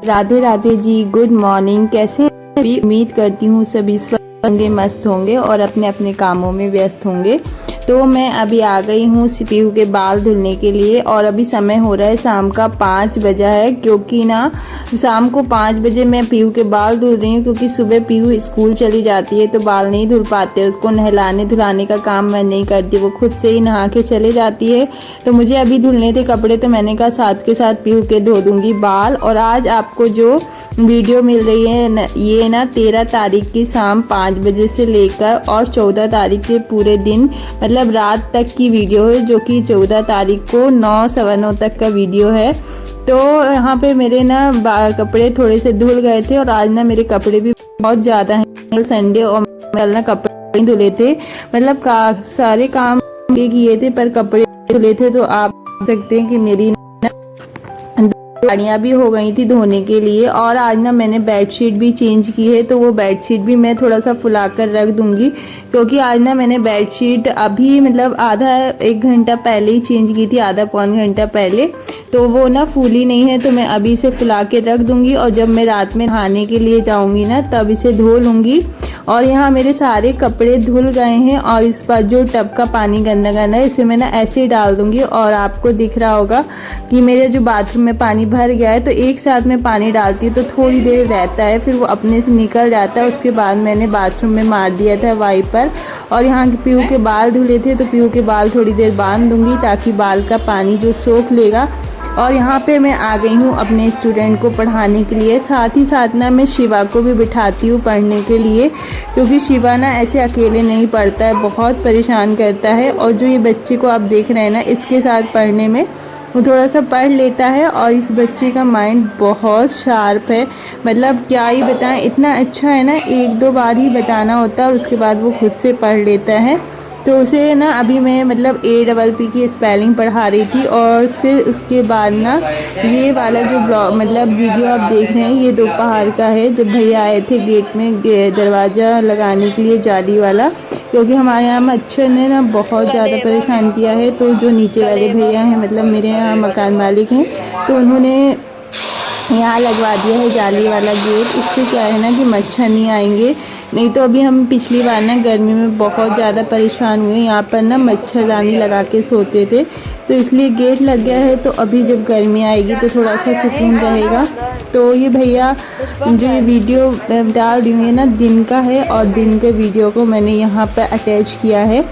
Radhe Radhe ji, good morning. कैसे हैं? भी उम्मीद करती हूँ सभी स्वस्थ होंगे, मस्त होंगे और अपने अपने कामों में व्यस्त होंगे। तो मैं अभी आ गई हूँ पीहू के बाल धुलने के लिए और अभी समय हो रहा है शाम का 5 बजा है, क्योंकि ना शाम को 5 बजे मैं पीहू के बाल धुल रही हूँ, क्योंकि सुबह पीहू स्कूल चली जाती है तो बाल नहीं धुल पाते। उसको नहलाने धुलाने का काम मैं नहीं करती, वो खुद से ही नहा के चले जाती है। तो मुझे अभी धुलने थे कपड़े, तो मैंने कहा साथ के साथ पीहू के धो दूंगी बाल। और आज आपको जो वीडियो मिल रही है ये ना 13 तारीख की शाम 5 बजे से लेकर और 14 तारीख के पूरे दिन मतलब रात तक की वीडियो है, जो कि 14 तारीख को 9 सवा 9 तक का वीडियो है। तो यहाँ पे मेरे ना कपड़े थोड़े से धुल गए थे और आज ना मेरे कपड़े भी बहुत ज़्यादा हैं। संडे और कल ना कपड़े धुले थे, मतलब सारे काम किए थे पर कपड़े धुले थे। तो आप देख सकते हैं कि मेरी गाड़ियाँ भी हो गई थी धोने के लिए। और आज ना मैंने बेडशीट भी चेंज की है, तो वो बेडशीट भी मैं थोड़ा सा फुला कर रख दूंगी, क्योंकि आज ना मैंने बेडशीट अभी मतलब आधा 1 घंटा पहले ही चेंज की थी, आधा पौन घंटा पहले। तो वो ना फूली नहीं है, तो मैं अभी इसे फुला के रख दूंगी और जब मैं रात में नहाने के लिए जाऊंगी ना तब इसे धो लूँगी। और यहाँ मेरे सारे कपड़े धुल गए हैं और इस पर जो टब का पानी गंदा गंदा है इसे मैं ना ऐसे ही डाल दूंगी। और आपको दिख रहा होगा कि मेरे जो बाथरूम में पानी भर गया है, तो एक साथ में पानी डालती हूँ तो थोड़ी देर रहता है, फिर वो अपने से निकल जाता है। उसके बाद मैंने बाथरूम में मार दिया था वाइपर। और यहाँ पीहू के बाल धुले थे, तो पीहू के बाल थोड़ी देर बांध दूंगी ताकि बाल का पानी जो सोख लेगा। और यहाँ पे मैं आ गई हूँ अपने स्टूडेंट को पढ़ाने के लिए। साथ ही साथ ना मैं शिवा को भी बिठाती हूँ पढ़ने के लिए, क्योंकि शिवा ना ऐसे अकेले नहीं पढ़ता है, बहुत परेशान करता है। और जो ये बच्चे को आप देख रहे हैं ना, इसके साथ पढ़ने में वो थोड़ा सा पढ़ लेता है। और इस बच्चे का माइंड बहुत शार्प है, मतलब क्या ही बताएं, इतना अच्छा है ना, 1-2 बार ही बताना होता है और उसके बाद वो खुद से पढ़ लेता है। तो उसे ना अभी मैं मतलब APP की स्पेलिंग पढ़ा रही थी। और फिर उसके बाद ना ये वाला जो मतलब वीडियो आप देख रहे हैं ये दोपहर का है, जब भैया आए थे गेट में दरवाज़ा लगाने के लिए जाली वाला, क्योंकि हमारे यहाँ मच्छर ने ना बहुत ज़्यादा परेशान किया है। तो जो नीचे वाले भैया हैं, मतलब मेरे यहाँ मकान मालिक हैं, तो उन्होंने यहाँ लगवा दिया है जाली वाला गेट। इससे क्या है ना कि मच्छर नहीं आएंगे। नहीं तो अभी हम पिछली बार ना गर्मी में बहुत ज़्यादा परेशान हुए, यहाँ पर ना मच्छरदानी लगा के सोते थे, तो इसलिए गेट लग गया है। तो अभी जब गर्मी आएगी तो थोड़ा सा सुकून रहेगा। तो ये भैया जो ये वीडियो डाल रही हूँ ना दिन का है, और दिन के वीडियो को मैंने यहाँ पर अटैच किया है।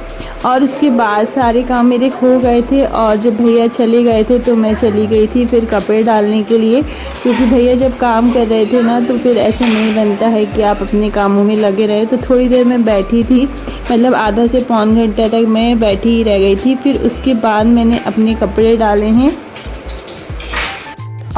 और उसके बाद सारे काम मेरे हो गए थे और जब भैया चले गए थे तो मैं चली गई थी फिर कपड़े डालने के लिए, क्योंकि भैया जब काम कर रहे थे ना तो फिर ऐसा नहीं बनता है कि आप अपने कामों में लगे रहे। तो थोड़ी देर मैं बैठी थी, मतलब आधा से पौन घंटा तक मैं बैठी ही रह गई थी। फिर उसके बाद मैंने अपने कपड़े डाले हैं।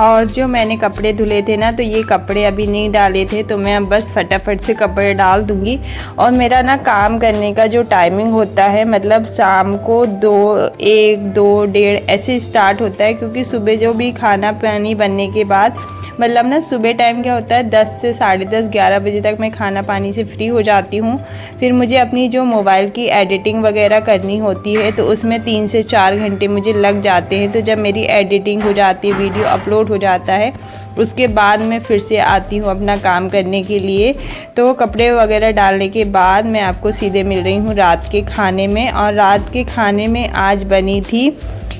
और जो मैंने कपड़े धुले थे ना, तो ये कपड़े अभी नहीं डाले थे, तो मैं बस फटाफट से कपड़े डाल दूंगी। और मेरा ना काम करने का जो टाइमिंग होता है, मतलब शाम को 1, 2, 1:30 ऐसे स्टार्ट होता है, क्योंकि सुबह जो भी खाना पानी बनने के बाद मतलब ना सुबह टाइम क्या होता है 10 से 10:30 11 बजे तक मैं खाना पानी से फ्री हो जाती हूँ। फिर मुझे अपनी जो मोबाइल की एडिटिंग वगैरह करनी होती है, तो उसमें 3 से 4 घंटे मुझे लग जाते हैं। तो जब मेरी एडिटिंग हो जाती है, वीडियो अपलोड हो जाता है, उसके बाद मैं फिर से आती हूँ अपना काम करने के लिए। तो कपड़े वगैरह डालने के बाद मैं आपको सीधे मिल रही हूँ रात के खाने में। और रात के खाने में आज बनी थी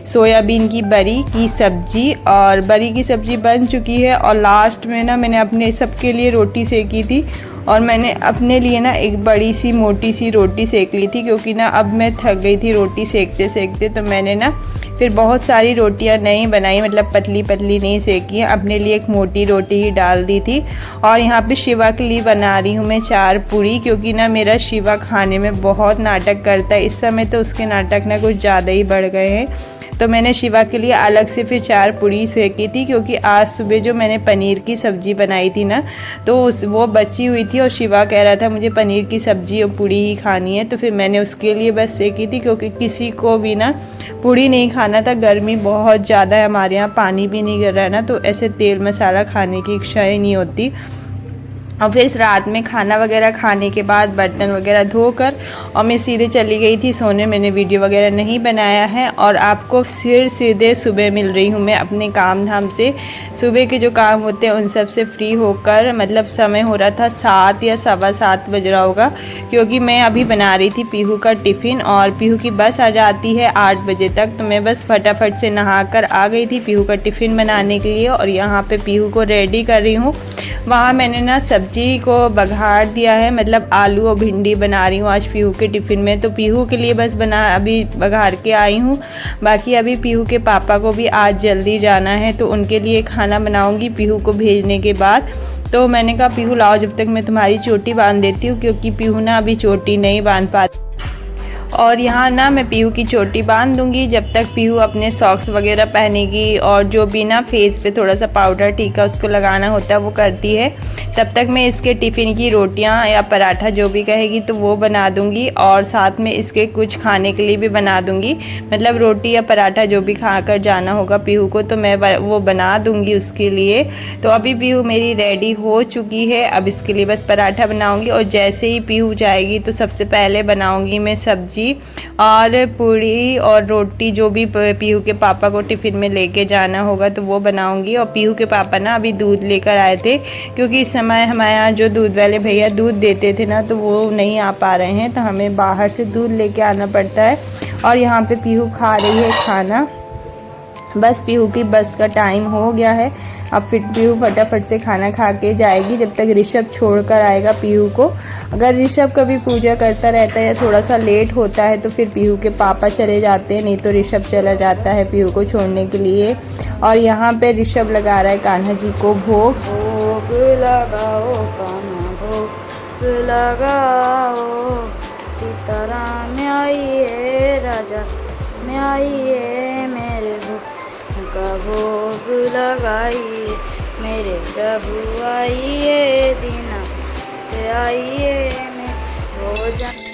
सोयाबीन की बरी की सब्जी, और बरी की सब्जी बन चुकी है। और लास्ट में ना मैंने अपने सबके लिए रोटी सेकी थी, और मैंने अपने लिए ना एक बड़ी सी मोटी सी रोटी सेक ली थी, क्योंकि ना अब मैं थक गई थी रोटी सेकते सेकते। तो मैंने ना फिर बहुत सारी रोटियां नहीं बनाई, मतलब पतली पतली नहीं सेकी, अपने लिए एक मोटी रोटी ही डाल दी थी। और यहाँ पे शिवा के लिए बना रही हूँ मैं 4 पूरी, क्योंकि ना मेरा शिवा खाने में बहुत नाटक करता है। इस समय तो उसके नाटक ना कुछ ज़्यादा ही बढ़ गए हैं। तो मैंने शिवा के लिए अलग से फिर 4 पूरी सेकी थी, क्योंकि आज सुबह जो मैंने पनीर की सब्ज़ी बनाई थी ना, तो वो बची हुई थी और शिवा कह रहा था मुझे पनीर की सब्ज़ी और पूरी ही खानी है। तो फिर मैंने उसके लिए बस सेकी थी, क्योंकि किसी को भी ना पूरी नहीं खाना था। गर्मी बहुत ज़्यादा है, हमारे यहाँ पानी भी नहीं गिर रहा है ना, तो ऐसे तेल मसाला खाने की इच्छा ही नहीं होती। और फिर रात में खाना वगैरह खाने के बाद बर्तन वगैरह धोकर और मैं सीधे चली गई थी सोने। मैंने वीडियो वगैरह नहीं बनाया है और आपको फिर सीधे सुबह मिल रही हूँ मैं अपने काम धाम से। सुबह के जो काम होते हैं उन सब से फ्री होकर, मतलब समय हो रहा था 7 या 7:15 बज रहा होगा, क्योंकि मैं अभी बना रही थी पीहू का टिफ़िन और पीहू की बस आ जाती है 8 बजे तक। तो मैं बस फटाफट से नहा कर आ गई थी पीहू का टिफ़िन बनाने के लिए और यहाँ पे पीहू को रेडी कर रही हूँ। वहाँ मैंने ना सब्जी को बघार दिया है, मतलब आलू और भिंडी बना रही हूँ आज पीहू के टिफ़िन में। तो पीहू के लिए बस अभी बघार के आई हूँ। बाकी अभी पीहू के पापा को भी आज जल्दी जाना है तो उनके लिए खाना बनाऊँगी पीहू को भेजने के बाद। तो मैंने कहा पीहू लाओ जब तक मैं तुम्हारी चोटी बांध देती हूँ, क्योंकि पीहू ना अभी चोटी नहीं बांध पाती। और यहाँ ना मैं पीहू की चोटी बांध दूँगी जब तक पीहू अपने सॉक्स वगैरह पहनेगी और जो भी ना फेस पे थोड़ा सा पाउडर टीका उसको लगाना होता है वो करती है। तब तक मैं इसके टिफ़िन की रोटियाँ या पराठा जो भी कहेगी तो वो बना दूँगी और साथ में इसके कुछ खाने के लिए भी बना दूँगी, मतलब रोटी या पराठा जो भी खा कर जाना होगा पीहू को तो मैं वो बना दूँगी उसके लिए। तो अभी पीहू मेरी रेडी हो चुकी है, अब इसके लिए बस पराठा बनाऊँगी और जैसे ही पीहू जाएगी तो सबसे पहले बनाऊँगी मैं सब्जी और पूड़ी और रोटी जो भी पीहू के पापा को टिफ़िन में लेके जाना होगा तो वो बनाऊंगी। और पीहू के पापा ना अभी दूध लेकर आए थे, क्योंकि इस समय हमारे यहाँ जो दूध वाले भैया दूध देते थे ना तो वो नहीं आ पा रहे हैं, तो हमें बाहर से दूध लेके आना पड़ता है। और यहाँ पे पीहू खा रही है खाना। बस पीहू की बस का टाइम हो गया है, अब फिर पीहू फटाफट से खाना खा के जाएगी जब तक ऋषभ छोड़ कर आएगा पीहू को। अगर ऋषभ कभी पूजा करता रहता है या थोड़ा सा लेट होता है तो फिर पीहू के पापा चले जाते हैं, नहीं तो ऋषभ चला जाता है पीहू को छोड़ने के लिए। और यहाँ पे ऋषभ लगा रहा है कान्हा जी को भोग। भोग लगाओ कान्हा भोग लगाओ, सीताराम में आइए राजा में आइए, मेरे भोग का भोग लगाइए, मेरे प्रभु आइए दीना ते आइए मैं भोजन।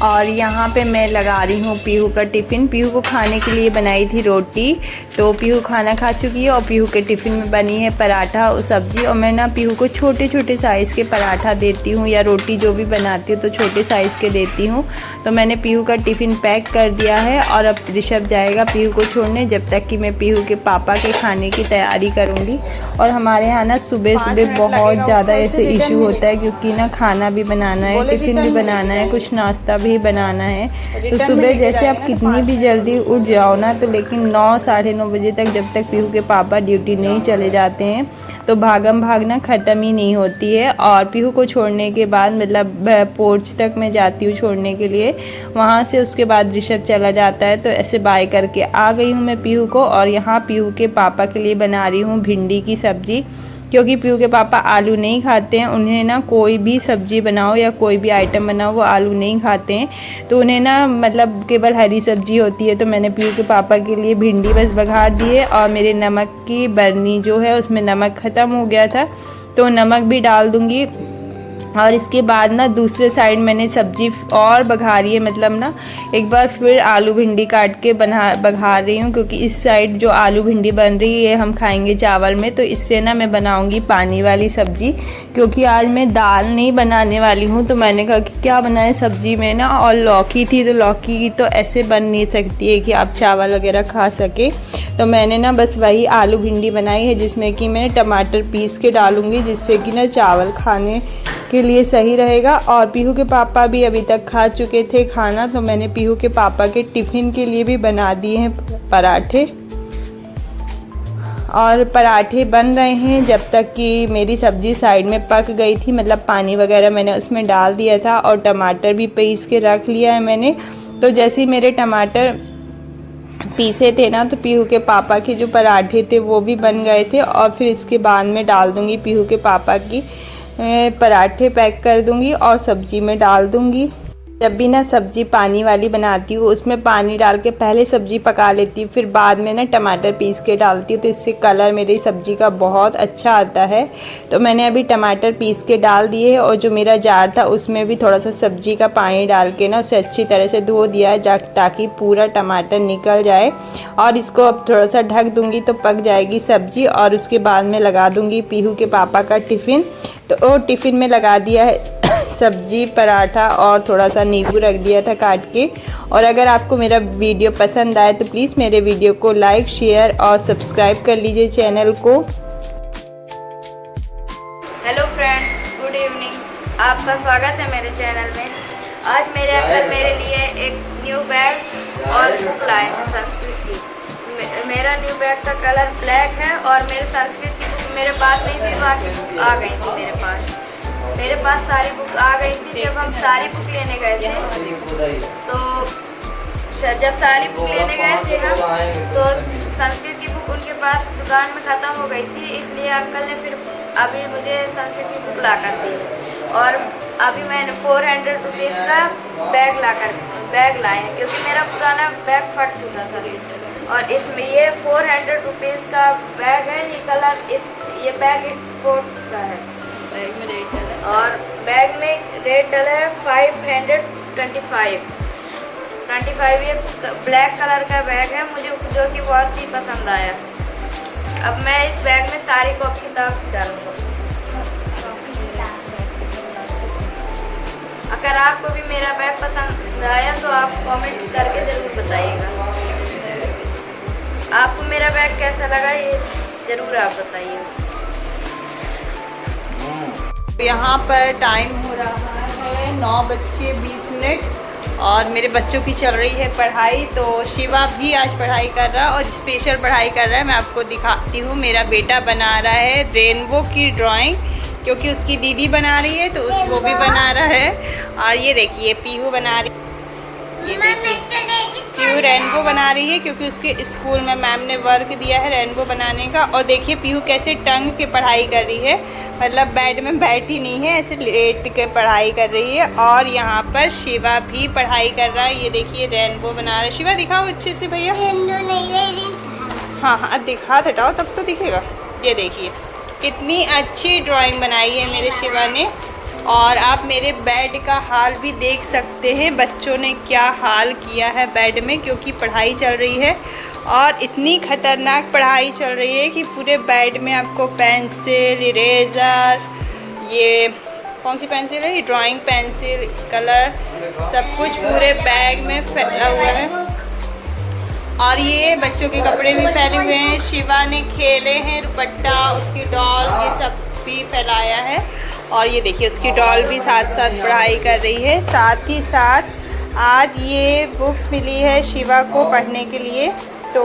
और यहाँ पे मैं लगा रही हूँ पीहू का टिफ़िन। पीहू को खाने के लिए बनाई थी रोटी, तो पीहू खाना खा चुकी है और पीहू के टिफ़िन में बनी है पराठा और सब्ज़ी। और मैं ना पीहू को छोटे छोटे साइज़ के पराठा देती हूँ या रोटी जो भी बनाती हूँ तो छोटे साइज़ के देती हूँ। तो मैंने पीहू का टिफ़िन पैक कर दिया है और अब ऋषभ जाएगा पीहू को छोड़ने, जब तक कि मैं पीहू के पापा के खाने की तैयारी करूँगी। और हमारे यहाँ ना सुबह सुबह बहुत ज़्यादा ऐसे इशू होता है, क्योंकि ना खाना भी बनाना है, टिफ़िन भी बनाना है, कुछ नाश्ता भी बनाना है। तो सुबह जैसे आप कितनी भी जल्दी उठ जाओ ना तो लेकिन 9 साढ़े 9 बजे तक जब तक पीहू के पापा ड्यूटी नहीं चले जाते हैं तो भागम भागना ख़त्म ही नहीं होती है। और पीहू को छोड़ने के बाद मतलब पोर्च तक मैं जाती हूँ छोड़ने के लिए, वहाँ से उसके बाद ऋषभ चला जाता है। तो ऐसे बाय करके आ गई हूँ मैं पीहू को। और यहाँ पीहू के पापा के लिए बना रही हूँ भिंडी की सब्ज़ी, क्योंकि पीहू के पापा आलू नहीं खाते हैं। उन्हें ना कोई भी सब्ज़ी बनाओ या कोई भी आइटम बनाओ वो आलू नहीं खाते हैं, तो उन्हें ना मतलब केवल हरी सब्ज़ी होती है। तो मैंने पीहू के पापा के लिए भिंडी बस बघार दी है। और मेरे नमक की बरनी जो है उसमें नमक ख़त्म हो गया था तो नमक भी डाल दूँगी। और इसके बाद ना दूसरे साइड मैंने सब्जी और बघारी है, मतलब ना एक बार फिर आलू भिंडी काट के बघार रही हूँ, क्योंकि इस साइड जो आलू भिंडी बन रही है हम खाएंगे चावल में, तो इससे ना मैं बनाऊँगी पानी वाली सब्ज़ी। क्योंकि आज मैं दाल नहीं बनाने वाली हूँ, तो मैंने कहा कि क्या बनाए सब्ज़ी में ना, और लौकी थी तो लौकी की तो ऐसे बन नहीं सकती है कि आप चावल वगैरह खा सके। तो मैंने ना बस वही आलू भिंडी बनाई है, जिसमें कि मैं टमाटर पीस के डालूँगी, जिससे कि ना चावल खाने के लिए सही रहेगा। और पीहू के पापा भी अभी तक खा चुके थे खाना, तो मैंने पीहू के पापा के टिफ़िन के लिए भी बना दिए हैं पराठे। और पराठे बन रहे हैं जब तक कि मेरी सब्ज़ी साइड में पक गई थी, मतलब पानी वगैरह मैंने उसमें डाल दिया था और टमाटर भी पीस के रख लिया है मैंने। तो जैसे ही मेरे टमाटर पीसे थे ना तो पीहू के पापा के जो पराठे थे वो भी बन गए थे। और फिर इसके बाद में डाल दूँगी पीहू के पापा की पराठे पैक कर दूँगी और सब्ज़ी में डाल दूँगी। जब भी ना सब्ज़ी पानी वाली बनाती हूँ उसमें पानी डाल के पहले सब्ज़ी पका लेती हूँ, फिर बाद में ना टमाटर पीस के डालती हूँ, तो इससे कलर मेरी सब्ज़ी का बहुत अच्छा आता है। तो मैंने अभी टमाटर पीस के डाल दिए है और जो मेरा जार था उसमें भी थोड़ा सा सब्ज़ी का पानी डाल के ना उसे अच्छी तरह से धो दिया है ताकि पूरा टमाटर निकल जाए। और इसको अब थोड़ा सा ढक दूँगी तो पक जाएगी सब्ज़ी। और उसके बाद में लगा दूँगी पीहू के पापा का टिफ़िन। तो वो टिफ़िन में लगा दिया है सब्जी, पराठा और थोड़ा सा नींबू रख दिया था काट के। और अगर आपको मेरा वीडियो पसंद आए तो प्लीज़ मेरे वीडियो को लाइक, शेयर और सब्सक्राइब कर लीजिए चैनल को। Hello friends, good evening. आपका स्वागत है मेरे चैनल में। आज मेरे अंकल मेरे लिए एक न्यू बैग और बुक लाए हैं संस्कृत की। मेरा न्यू बैग का कलर ब्लैक है और मेरे संस्कृत की बुक मेरे पास नहीं थी, बाकी बुक आ गई थी मेरे पास। मेरे पास सारी बुक आ गई थी। जब हम सारी बुक लेने गए थे तो जब सारी बुक लेने गए थे हम तो संस्कृत की बुक उनके पास दुकान में ख़त्म हो गई थी, इसलिए अंकल ने फिर अभी मुझे संस्कृत की बुक ला कर दी। और अभी मैंने 400 रुपीज़ का बैग लाए हैं क्योंकि मेरा पुराना बैग फट चुका था। और इसमें ये 400 रुपीज़ का बैग है। ये बैग स्पोर्ट्स का है। बैग में रेट डला है और बैग में रेट डला है 525। ये ब्लैक कलर का बैग है मुझे, जो कि बहुत ही पसंद आया। अब मैं इस बैग में सारी कॉपी किताब डालूंगा। अगर आपको भी मेरा बैग पसंद आया तो आप कमेंट करके ज़रूर बताइएगा। आपको मेरा बैग कैसा लगा ये ज़रूर आप बताइए। यहाँ पर टाइम हो रहा है 9:20 और मेरे बच्चों की चल रही है पढ़ाई। तो शिवा भी आज पढ़ाई कर रहा है और स्पेशल पढ़ाई कर रहा है। मैं आपको दिखाती हूँ। मेरा बेटा बना रहा है रेनबो की ड्राइंग, क्योंकि उसकी दीदी बना रही है तो वो भी बना रहा है। और ये देखिए पीहू बना रही है, ये देखिए पीहू रेनबो बना रही है क्योंकि उसके स्कूल में मैम ने वर्क दिया है रेनबो बनाने का। और देखिए पीहू कैसे टंग के पढ़ाई कर रही है, मतलब बेड में बैठी नहीं है, ऐसे लेट के पढ़ाई कर रही है। और यहाँ पर शिवा भी पढ़ाई कर रहा है। ये देखिए रेनबो बना रहा है। शिवा दिखाओ अच्छे से भैया। हाँ दिखा हटाओ तब तो दिखेगा। ये देखिए कितनी अच्छी ड्राइंग बनाई है मेरे शिवा ने। और आप मेरे बेड का हाल भी देख सकते हैं, बच्चों ने क्या हाल किया है बेड में, क्योंकि पढ़ाई चल रही है। और इतनी खतरनाक पढ़ाई चल रही है कि पूरे बेड में आपको पेंसिल, इरेज़र, ये कौन सी पेंसिल है, ये ड्राइंग पेंसिल, कलर, सब कुछ पूरे बैग में फैला हुआ है। और ये बच्चों के कपड़े भी फैले हुए हैं। शिवा ने खेले हैं, दुपट्टा, उसकी डॉल, ये सब भी फैलाया है। और ये देखिए उसकी डॉल भी साथ साथ पढ़ाई कर रही है। साथ ही साथ आज ये बुक्स मिली है शिवा को पढ़ने के लिए। तो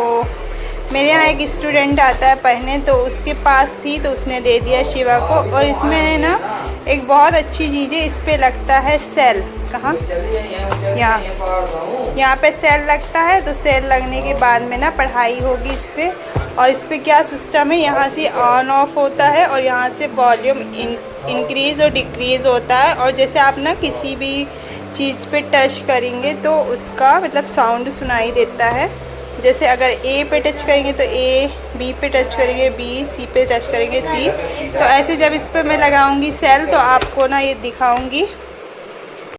मेरे यहाँ एक स्टूडेंट आता है पढ़ने, तो उसके पास थी तो उसने दे दिया शिवा को। और इसमें ना एक बहुत अच्छी चीज़ है, इस पे लगता है सेल। कहाँ? यहाँ पे सेल लगता है। तो सेल लगने के बाद में ना पढ़ाई होगी इस पे। और इस पे क्या सिस्टम है, यहाँ से ऑन ऑफ होता है और यहाँ से वॉल्यूम इंक्रीज़ और डिक्रीज़ होता है। और जैसे आप ना किसी भी चीज़ पे टच करेंगे तो उसका मतलब साउंड सुनाई देता है। जैसे अगर ए पे टच करेंगे तो ए, बी पे टच करेंगे बी, सी पे टच करेंगे सी। तो ऐसे जब इस पे मैं लगाऊंगी सेल तो आपको ना ये दिखाऊंगी।